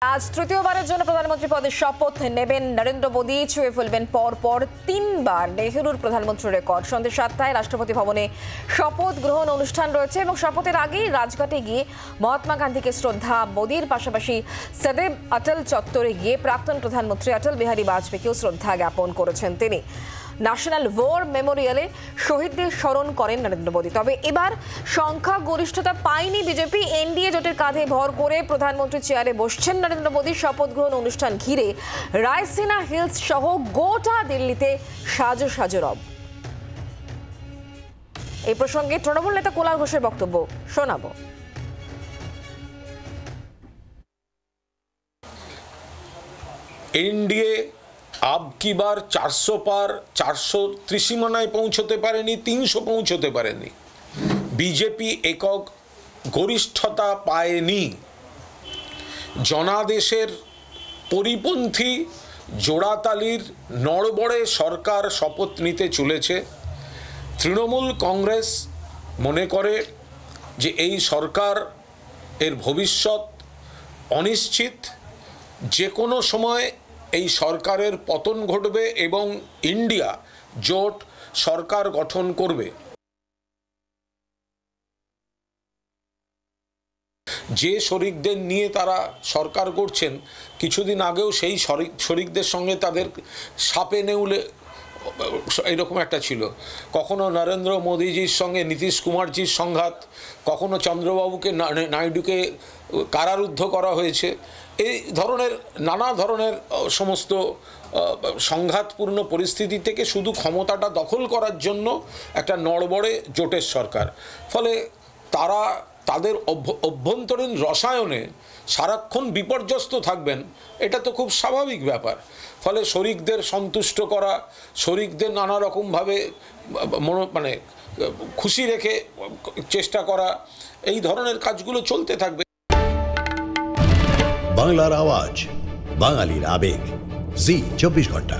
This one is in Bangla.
আজ তৃতীয়বারের জন্য প্রধানমন্ত্রী পদে শপথ নেবেন নরেন্দ্র মোদী। ছুঁয়ে ফেলবেন পরপর তিনবার নেহরুর প্রধানমন্ত্রী রেকর্ড। সন্ধ্যে 7টায় রাষ্ট্রপতি ভবনে শপথ গ্রহণ অনুষ্ঠান রয়েছে এবং শপথের আগেই রাজঘাটে গিয়ে মহাত্মা গান্ধীকে শ্রদ্ধা মোদীর পাশাপাশি সदैव অটল চত্বরে গিয়ে প্রাক্তন প্রধানমন্ত্রী অটল বিহারী বাজপেয়ীকেও শ্রদ্ধা জ্ঞাপন করেছেন তিনি। ন্যাশনাল ওয়ার মেমোরিয়ালে শহীদদের স্মরণ করেন নরেন্দ্র মোদী। তবে এবার সংখ্যা গরিষ্ঠতা পায়নি বিজেপি। এনডিএ জোটের কাঁধে ভর করে প্রধানমন্ত্রী চেয়ারে বসছেন নরেন্দ্র মোদী। শপথ গ্রহণ অনুষ্ঠান ঘিরে রায়সিনা হিলস সহ গোটা দিল্লিতে সাজো সাজো রব। এই প্রসঙ্গে তৃণমূল নেতা কুনাল ঘোষের বক্তব্য শোনাবো। এনডিএ अब की बार 400 पार 400 ত্রিসীমানায় পৌঁছতে পারেনি, 300 পৌঁছতে পারেনি। বিজেপি একক গরিষ্ঠতা পায়নি। জনাদেশের পরিপন্থী জোড়াতালির নড়বড়ে সরকার শপথ নিতে চলেছে। তৃণমূল কংগ্রেস মনে করে যে এই সরকার এর ভবিষ্যৎ অনিশ্চিত। যে কোনো সময় এই সরকারের পতন ঘটবে এবং ইন্ডিয়া জোট সরকার গঠন করবে। যে শরিকদের নিয়ে তারা সরকার করছেন, কিছুদিন আগেও সেই শরিকদের সঙ্গে তাদের সাপে নেউলে এরকম একটা ছিল। কখনো নরেন্দ্র মোদীজির সঙ্গে নীতিশ কুমারজির সংঘাত, কখনো চন্দ্রবাবুকে নাইডুকে কারারুদ্ধ করা হয়েছে। এই ধরনের নানা ধরনের সমস্ত সংঘাতপূর্ণ পরিস্থিতি থেকে শুধু ক্ষমতাটা দখল করার জন্য একটা নড়বড়ে জোটের সরকার। ফলে তারা তাদের অভ্যন্তরীণ রসায়নে সারাক্ষণ বিপর্যস্ত থাকবেন, এটা তো খুব স্বাভাবিক ব্যাপার। ফলে শরিকদের সন্তুষ্ট করা, শরিকদের নানা রকমভাবে মানে খুশি রেখে চেষ্টা করা, এই ধরনের কাজগুলো চলতে থাকবে। বাংলার আওয়াজ, বাঙালির আবেগ, জি 24 ঘন্টা।